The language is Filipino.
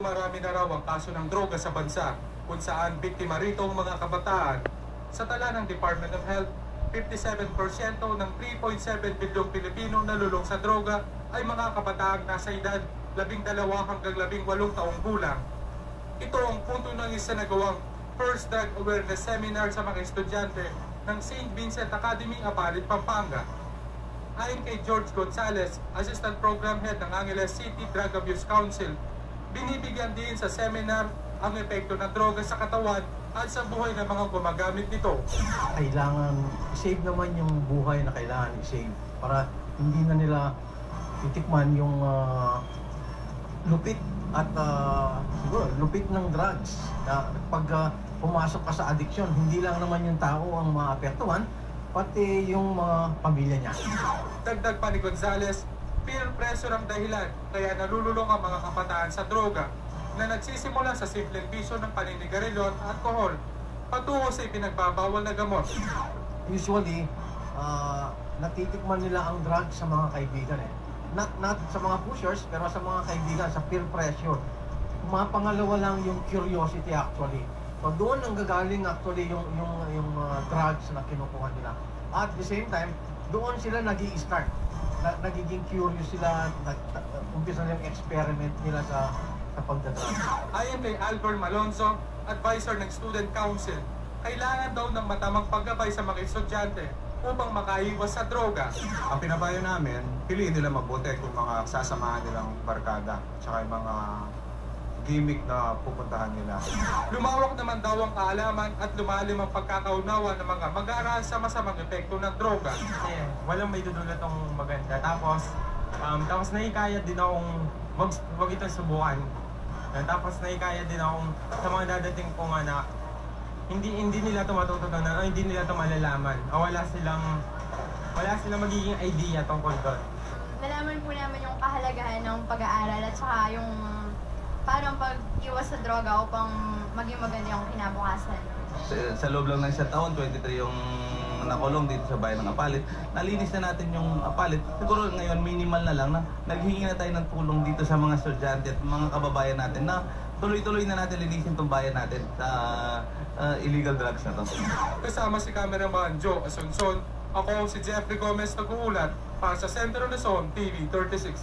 dumarami na raw ang kaso ng droga sa bansa, kung saan biktima rito ang mga kabataan. Sa tala ng Department of Health, 57% ng 3.7 bilyong Pilipino na lulong sa droga ay mga kabataang nasa edad 12 hanggang 18 taong gulang. Ito ang punto ng isinagawang First Drug Awareness Seminar sa mga estudyante ng St. Vincent Academy, Apalit, Pampanga. Ayon kay George Gonzalez, Assistant Program Head ng Angeles City Drug Abuse Council, binibigyan din sa seminar ang epekto ng droga sa katawan at sa buhay ng mga gumagamit nito. Kailangan i-save naman yung buhay na kailangan i-save para hindi na nila titikman yung lupit at siguro lupit ng drugs. Pag pumasok ka sa addiction, hindi lang naman yung tao ang maapektuhan, pati yung mga pamilya niya. Dagdag pa ni Gonzales, peer pressure ang dahilan kaya nalululong ang mga kabataan sa droga na nagsisimula sa simpleng bisyo ng paninigarilyo at alkohol patungo sa ipinagbabawal na gamot. Usually, natitikman nila ang drugs sa mga kaibigan eh. Not sa mga pushers, pero sa mga kaibigan, sa peer pressure. Pangalawa lang yung curiosity actually. So doon ang gagaling actually yung drugs na kinukuha nila. At the same time, doon sila nag-i-start. Nagiging curious sila, umpisa na yung experiment nila sa pagdadrugs. Ayon kay Albert Malonzo, advisor ng Student Council, kailangan daw ng matamang paggabay sa mga estudyante upang makaiwas sa droga. Ang pinapayo namin, piliin nila mabuti kung mga sasamahan nilang barkada, tsaka yung mga gimmick na pupuntahan nila. Lumawak naman daw ang kaalaman at lumalim ang pagkakaunawa ng mga mag-aaral sa masamang epekto ng droga. Kasi walang may dudulot ang maganda. Tapos naikaya din akong wag itong subukan. Tapos naikaya din akong sa mga dadating ko nga na hindi nila ito matututunan o hindi nila ito malalaman. O wala silang magiging idea tungkol doon. Nalaman po namin yung kahalagahan ng pag-aaral at saka yung parang pag-iwas sa droga upang maging maganda yung kinabukasan. Sa loob lang ng isang taon, 23 yung nakulong dito sa bayan ng Apalit. Nalinis na natin yung Apalit. Siguro ngayon minimal na lang na naghihingi na tayo ng tulong dito sa mga estudyante at mga kababayan natin na tuloy-tuloy na natin linisin itong bayan natin sa illegal drugs na to. Kasama si cameraman Joe Asuncion, ako si Jeffrey Gomez nag-uulat para sa Sentro Luzon TV 36.